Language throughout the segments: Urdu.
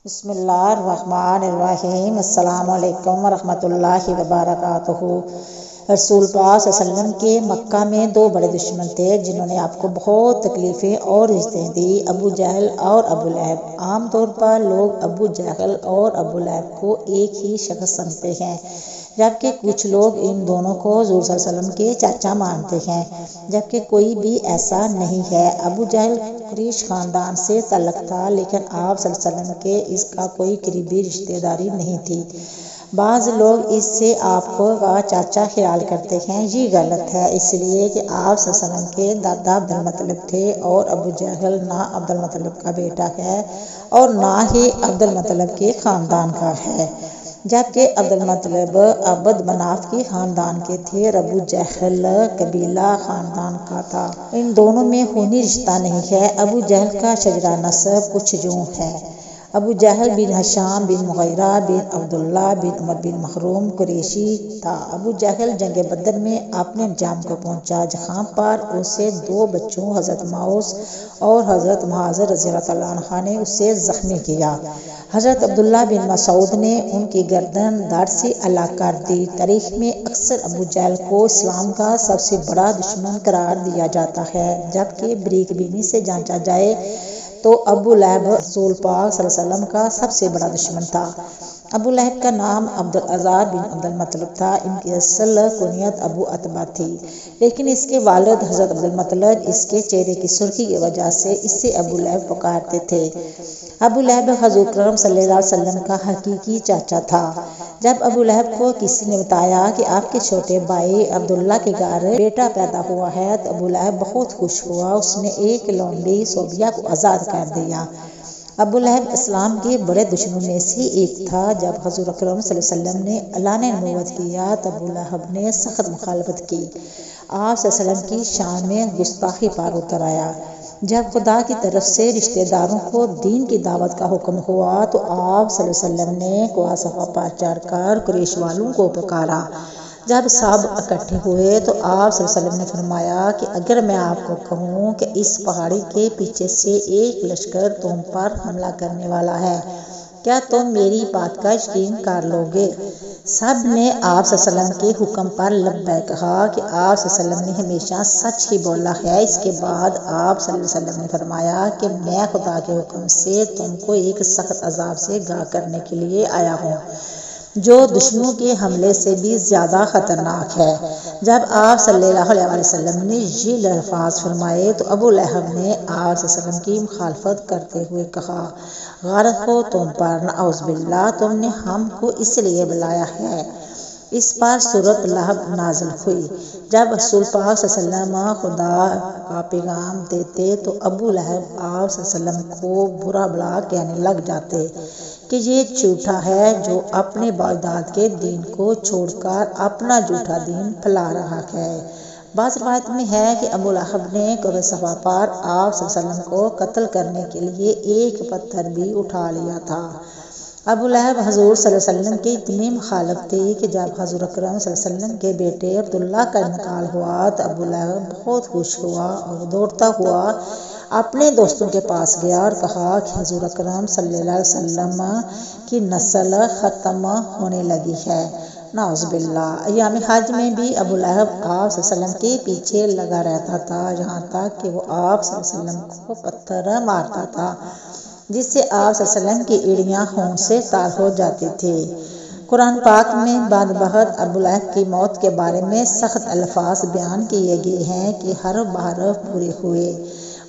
بسم اللہ الرحمن الرحیم۔ السلام علیکم ورحمۃ اللہ وبرکاتہ۔ رسول پاک صلی اللہ علیہ وسلم کے مکہ میں دو بڑے دشمن تھے جنہوں نے آپ کو بہت تکلیفیں اور رشتیں دی، ابو جہل اور ابو لہب۔ عام طور پر لوگ ابو جہل اور ابو لہب کو ایک ہی شخص سمجھتے ہیں، جبکہ کچھ لوگ ان دونوں کو حضور صلی اللہ علیہ وسلم کے چاچا مانتے ہیں، جبکہ کوئی بھی ایسا نہیں ہے۔ ابو جہل قریش خاندان سے تعلق تھا، لیکن آپ صلی اللہ علیہ وسلم کے اس کا کوئی قریبی رشتہ داری نہیں تھی۔ بعض لوگ اس سے آپ کو کا چاچا خیال کرتے ہیں، یہ غلط ہے، اس لیے کہ آپ صلی اللہ علیہ وسلم کے دادا عبد المطلب تھے اور ابو جہل نہ عبد المطلب کا بیٹا ہے اور نہ ہی عبد المطلب کے خاندان کا ہے، جبکہ عبد المطلب عبد مناف کے خاندان کے تھے اور ابو جہل قبیلہ خاندان کا تھا۔ ان دونوں میں خونی رشتہ نہیں ہے۔ ابو جہل کا شجرہ نسب کچھ یوں ہے: ابو جہل بن ہشام بن مغیرہ بن عبداللہ بن عمر بن مخزوم قریشی تھا۔ ابو جہل جنگ بدر میں اپنے انجام کو پہنچا، جہاں پر اسے دو بچوں حضرت معوذ اور حضرت معاذ رضی اللہ تعالیٰ عنہ نے اسے زخمی کیا۔ حضرت عبداللہ بن مسعود نے ان کی گردن دھڑ سے الگ کر دی۔ تاریخ میں اکثر ابو جہل کو اسلام کا سب سے بڑا دشمن قرار دیا جاتا ہے، جبکہ بریک بینی سے جانچا جائے تو ابو لہب رسول پاک صلی اللہ علیہ وسلم کا سب سے بڑا دشمن تھا۔ ابو لہب کا نام عبد العزیز بن عبد المطلب تھا۔ ان کی اصل کنیت ابو عتبہ تھی، لیکن اس کے والد حضرت عبد المطلب اس کے چہرے کی سرخی کی وجہ سے اسے ابو لہب پکارتے تھے۔ ابو لہب حضور اکرم صلی اللہ علیہ وسلم کا حقیقی چاچا تھا۔ جب ابو لہب کو کسی نے بتایا کہ آپ کے چھوٹے بھائی عبداللہ کے گھر بیٹا پیدا ہوا ہے تو ابو لہب بہت خوش ہوا۔ اس نے ایک لونڈی صوبیہ کو آزاد کر دیا۔ ابو لہب اسلام کے بڑے دشمنوں میں سے ایک تھا۔ جب حضور اکرم صلی اللہ علیہ وسلم نے اعلان نبوت کیا تو ابو لہب نے سخت مخالفت کی، آپ صلی اللہ علیہ وسلم کی شان میں گستاخی پر اتر آیا۔ جب خدا کی طرف سے رشتہ داروں کو دین کی دعوت کا حکم ہوا تو آپ صلی اللہ علیہ وسلم نے کوہ صفا پر چڑھ کر قریش والوں کو پکارا۔ جب سب اکٹھے ہوئے تو آپ صلی اللہ علیہ وسلم نے فرمایا کہ اگر میں آپ کو کہوں کہ اس پہاڑی کے پیچھے سے ایک لشکر تم پر حملہ کرنے والا ہے، کیا تم میری بات کا یقین کر لو گے؟ سب نے آپ صلی اللہ علیہ وسلم کے حکم پر لبیک کہا کہ آپ صلی اللہ علیہ وسلم نے ہمیشہ سچ ہی بولا ہے۔ اس کے بعد آپ صلی اللہ علیہ وسلم نے فرمایا کہ میں خدا کے حکم سے تم کو ایک سخت عذاب سے آگاہ کرنے کے لیے آیا ہوں، جو دشمنوں کے حملے سے بھی زیادہ خطرناک ہے۔ جب آپ صلی اللہ علیہ وسلم نے یہ الفاظ فرمائے تو ابو لہب نے آپ صلی اللہ علیہ وسلم کی مخالفت کرتے ہوئے کہا، غارت ہو تم پر، نعوذ باللہ، تم نے ہم کو اس لیے بلایا ہے۔ اس پر سورۃ لہب نازل ہوئی۔ جب رسول پاک صلی اللہ علیہ وسلم خدا کا پیغام دیتے تو ابو لہب آپ صلی اللہ علیہ وسلم کو برا بھلا کہنے لگ جاتے کہ یہ جھوٹا ہے جو اپنے باپ کے دین کو چھوڑ کر اپنا جھوٹا دین پھیلا رہا ہے۔ بعض روایت میں ہے کہ ابو لہب نے کوہ صفا پر آپ صلی اللہ علیہ وسلم کو قتل کرنے کے لیے ایک پتھر بھی اٹھا لیا تھا۔ ابو لہب حضور صلی اللہ علیہ وسلم کے اتنے مخالف تھے کہ جب حضور اکرم صلی اللہ علیہ وسلم کے بیٹے عبداللہ کا انتقال ہوا تو ابو لہب بہت خوش ہوا اور دوڑتا ہوا اپنے دوستوں کے پاس گیا اور کہا کہ حضور اکرم صلی اللہ علیہ وسلم کی نسل ختم ہونے لگی ہے، نعوذ باللہ۔ ایام حج میں بھی ابو لہب آپ صلی اللہ علیہ وسلم کے پیچھے لگا رہتا تھا، یہاں تک کہ وہ آپ صلی اللہ علیہ وسلم کو پتھر مارتا تھا، جس سے آپ صلی اللہ علیہ وسلم کی ایڑیاں خون سے تر ہو جاتی تھی۔ قرآن پاک میں بعد وقت ابو لہب کی موت کے بارے میں سخت الفاظ بیان کیے گئے ہیں کہ حرف بحرف پورے ہوئے۔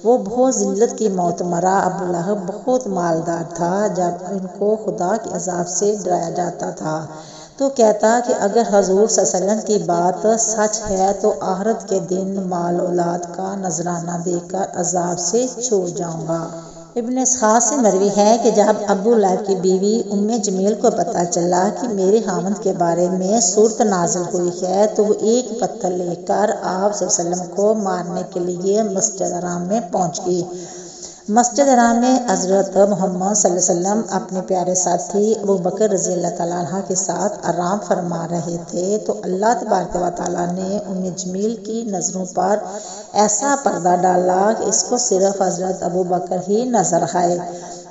وہ بہت ذلت کی موت مرا۔ ابو لہب بہت مالدار تھا۔ جب ان کو خدا کے عذاب سے ڈرایا جاتا تھا تو کہتا کہ اگر حضور صلی اللہ علیہ وسلم کی بات سچ ہے تو آخرت کے دن مال اولاد کا نذرانہ دے کر عذاب سے چھوٹ جاؤں گا۔ ابن اسحاق سے مروی ہے کہ جب ابو لہب کی بیوی ام جمیل کو پتہ چلا کہ میرے خاوند کے بارے میں صورت نازل ہوئی ہے تو وہ ایک پتھر لے کر آپ صلی اللہ علیہ وسلم کو مارنے کے لیے مسجد حرام میں پہنچ گئی۔ مسجد حرام میں حضرت محمد صلی اللہ علیہ وسلم اپنے پیارے ساتھی ابو بکر رضی اللہ تعالیٰ عنہ کے ساتھ آرام فرما رہے تھے تو اللہ تبارک و تعالیٰ نے ام جمیل کی نظروں پر ایسا پردہ ڈالا کہ اس کو صرف حضرت ابو بکر ہی نظر آئے۔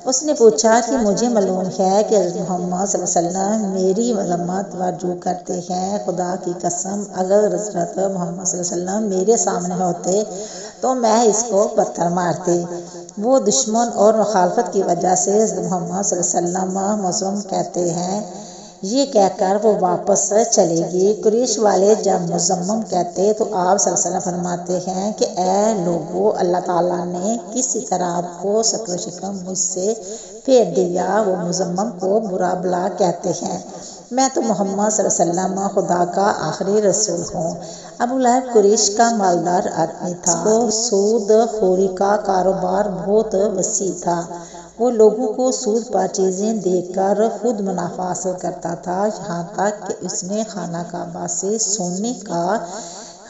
اس نے پوچھا کہ مجھے معلوم ہے کہ حضرت محمد صلی اللہ علیہ وسلم میری مذمت وارجو کرتے ہیں، خدا کی قسم اگر حضرت محمد صلی اللہ علیہ وسلم میرے سامنے ہوتے تو میں اس کو پتھر مارتے۔ وہ دشمن اور مخالفت کی وجہ سے حضرت محمد صلی اللہ علیہ وسلم مذموم کہتے ہیں، یہ کہہ کر وہ واپس چلے گی۔ قریش والے جب مذمم کہتے تو آپ صلی اللہ علیہ وسلم فرماتے ہیں کہ اے لوگو، اللہ تعالیٰ نے کسی طرح آپ کو شکل و شکم مجھ سے پھیر دیا۔ وہ مذمم کو برا بلا کہتے ہیں، میں تو محمد صلی اللہ علیہ وسلم خدا کا آخری رسول ہوں۔ ابو لہب قریش کا مالدار آدمی تھا، اس کو سود خوری کا کاروبار بہت وسیع تھا۔ وہ لوگوں کو سود پر چیزیں دے کر خود منافع حاصل کرتا تھا، یہاں تک کہ اس نے خانہ کعبہ سے سونے کا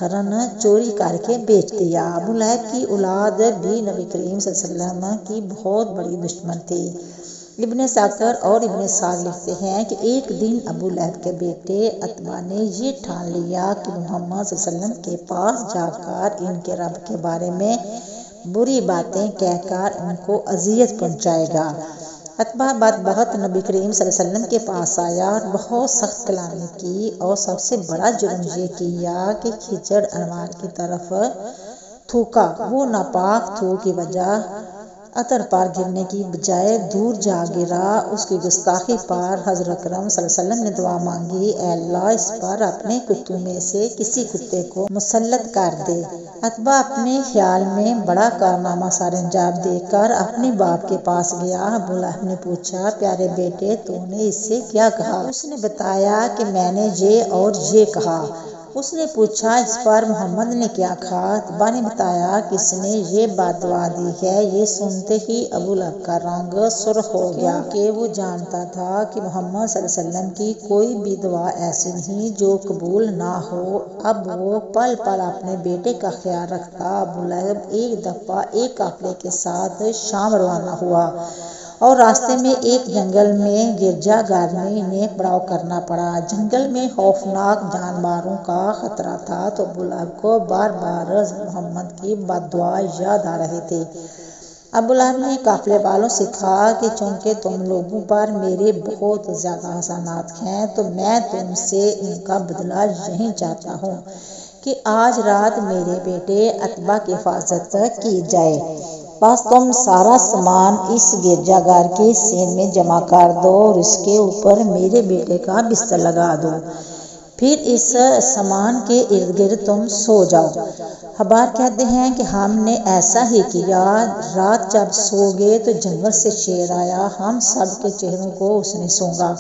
ہرن چوری کر کے بیچ دیا۔ ابو لہب کی اولاد بھی نبی کریم صلی اللہ علیہ وسلم کی بہت بڑی دشمن تھی۔ ابن ساکر اور ابن ساگ لکھتے ہیں کہ ایک دن ابو لہب کے بیٹے عتبہ نے یہ ٹھان لیا کہ محمد صلی اللہ علیہ وسلم کے پاس جا کر ان کے رب کے بارے میں بری باتیں کہہ کر ان کو اذیت پہنچائے گا۔ عتبہ بدبخت نبی کریم صلی اللہ علیہ وسلم کے پاس آیا اور بہت سخت کلامی کی، اور سب سے بڑا جرم یہ کیا کہ کھچڑ انوار کی طرف تھوکا۔ وہ ناپاک تھوک کی وجہ عطر پر گرنے کی بجائے دور جا گرا۔ اس کی گستاخی پر حضرت اکرم صلی اللہ علیہ وسلم نے دعا مانگی، اے اللہ اس پر اپنے کتوں میں سے کسی کتے کو مسلط کر دے۔ عتبہ اپنے خیال میں بڑا کارنامہ سر انجام دیکھ کر اپنے باپ کے پاس گیا۔ ابو لہب نے پوچھا، پیارے بیٹے تو نے اس سے کیا کہا؟ اس نے بتایا کہ میں نے یہ اور یہ کہا۔ اس نے پوچھا، اس پر محمد نے کیا کہا؟ عتبہ نے بتایا کہ اس نے یہ بد دعا دی ہے۔ یہ سنتے ہی ابو لہب کا رنگ سرخ ہو گیا، کیونکہ وہ جانتا تھا کہ محمد صلی اللہ علیہ وسلم کی کوئی بھی دعا ایسی نہیں جو قبول نہ ہو۔ اب وہ پل پل اپنے بیٹے کا خیال رکھتا۔ ابو لہب ایک دفعہ ایک قافلے کے ساتھ شام روانہ ہوا اور راستے میں ایک جنگل میں گرجا گھر میں انہیں پڑاؤ کرنا پڑا۔ جنگل میں خوفناک جانوروں کا خطرہ تھا، تو ابو لہب کو بار بار محمد کی بد دعا یاد آ رہی تھی۔ ابو لہب نے قافلے والوں سے کہا کہ چونکہ تم لوگوں پر میرے بہت زیادہ احسانات ہیں تو میں تم سے ان کا بدلہ یہی چاہتا ہوں کہ آج رات میرے بیٹے عتبہ کی حفاظت کی جائے۔ بس تم سارا سامان اس گرجا گھر کے سین میں جمع کر دو اور اس کے اوپر میرے بیٹے کا بستر لگا دو، پھر اس سامان کے ارد گرد تم سو جاؤ۔ حبار کہتے ہیں کہ ہم نے ایسا ہی کیا۔ رات جب سو گئے تو جنگل سے شیر آیا، ہم سب کے چہروں کو اس نے سونگا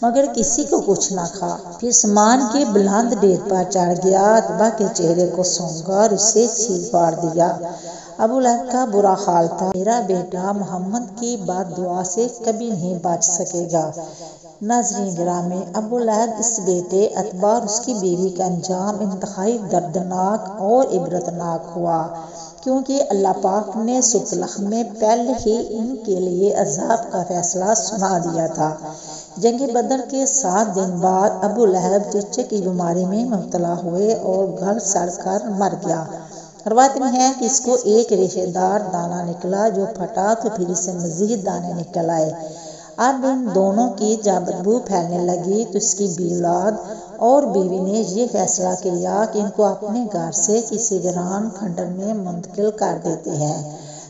مگر کسی کو کچھ نہ کہا۔ پھر سامان کے بلند ڈھیر پر چڑھ گیا، عتبہ کے چہرے کو سونگا اور اسے چیر پاڑ دیا۔ ابو لہب کا برا حال تھا، میرا بیٹا محمد کی بد دعا سے کبھی نہیں بچ سکے گا۔ ناظرین گرامی، ابو لہب اس بیٹے عتبہ اور اس کی بیوی کا انجام انتہائی دردناک اور عبرتناک ہوا، کیونکہ اللہ پاک نے سورۃ الحق میں پہلے ہی ان کے لیے عذاب کا فیصلہ سنا دیا تھا۔ جنگ بدر کے 7 دن بعد ابو لہب چچے کی بیماری میں مبتلا ہوئے اور گل سڑ کر مر گیا۔ روایت میں ہے کہ اس کو ایک ریشے دار دانہ نکلا جو پھٹا تو پھر اسے مزید دانے نکل آئے۔ اب ان دونوں کی جب بدبو پھیلنے لگی تو اس کی اولاد اور بیوی نے یہ فیصلہ کیا کہ ان کو اپنے گھر سے کسی ویران کھنڈر میں منتقل کر دیتے ہیں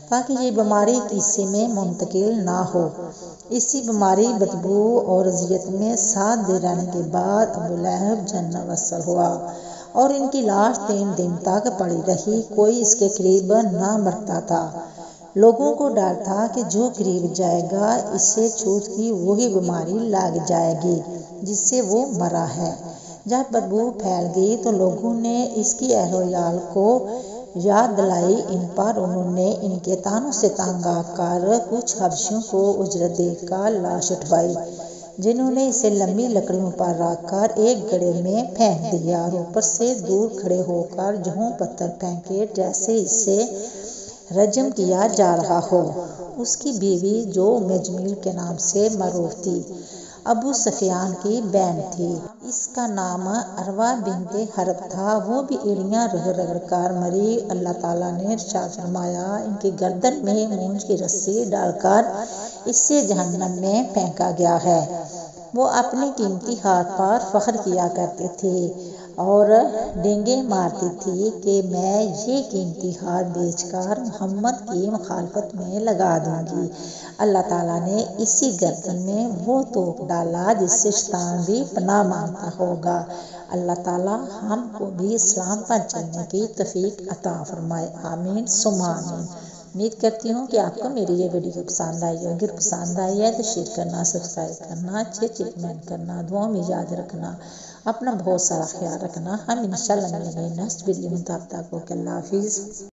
تاکہ یہ بیماری کسی میں منتقل نہ ہو۔ اسی بیماری، بدبو اور اذیت میں 7 دن رہنے کے بعد ابو لہب جنت وصل ہوا اور ان کی لاش 3 دن تک پڑی رہی، کوئی اس کے قریب نہ بڑھتا تھا۔ لوگوں کو ڈر تھا کہ جو قریب جائے گا اسے چھوت کی وہی بیماری لگ جائے گی جس سے وہ مرا ہے۔ جب بدبو پھیل گئی تو لوگوں نے اس کی اہل و عیال کو یاد دلائی، ان پر انہوں نے ان کے تانوں سے تنگ آ کر کچھ حبشیوں کو اجرت دے کر لاش اٹھوائی، جنہوں نے اسے لمبی لکڑیوں پر رکھ کر ایک گڑھے میں پھینک دیا اور اوپر سے دور کھڑے ہو کر جوں پتھر پھینکے جیسے اسے رجم کیا جا رہا ہو۔ اس کی بیوی جو جمیل کے نام سے معروف تھی، ابو سفیان کی بہن تھی، اس کا نام عروہ بنت حرب تھا، وہ بھی ایڑیاں رگڑ رگڑ کر مری۔ اللہ تعالیٰ نے ارشاد فرمایا، ان کی گردن میں مونج کی رسی ڈال کر اس سے جہنم میں پھینکا گیا ہے۔ وہ اپنے قیمتی ہاتھ پر فخر کیا کرتے تھے اور ڈینگے مارتی تھی کہ میں یہ قیمتی ہاتھ بیچ کر محمد کی مخالفت میں لگا دوں گی۔ اللہ تعالیٰ نے اسی گردن میں وہ توق ڈالا جس سے شیطان بھی پناہ مانگتا ہوگا۔ اللہ تعالیٰ ہم کو بھی اسلام پر چلنے کی توفیق عطا فرمائے، آمین ثم آمین۔ امید کرتی ہوں کہ آپ کو میری یہ ویڈیو پسند آئی ہوگی۔ اگر پسند آئی ہے تو شیئر کرنا، سبسکرائب کرنا، اچھے کمنٹ کرنا، دعاؤں میں یاد رکھنا، اپنا بہت سارا خیال رکھنا۔ ہم انشاءاللہ ملیں گے نیکسٹ ویڈیو میں، تب تک اوکے، اللہ حافظ۔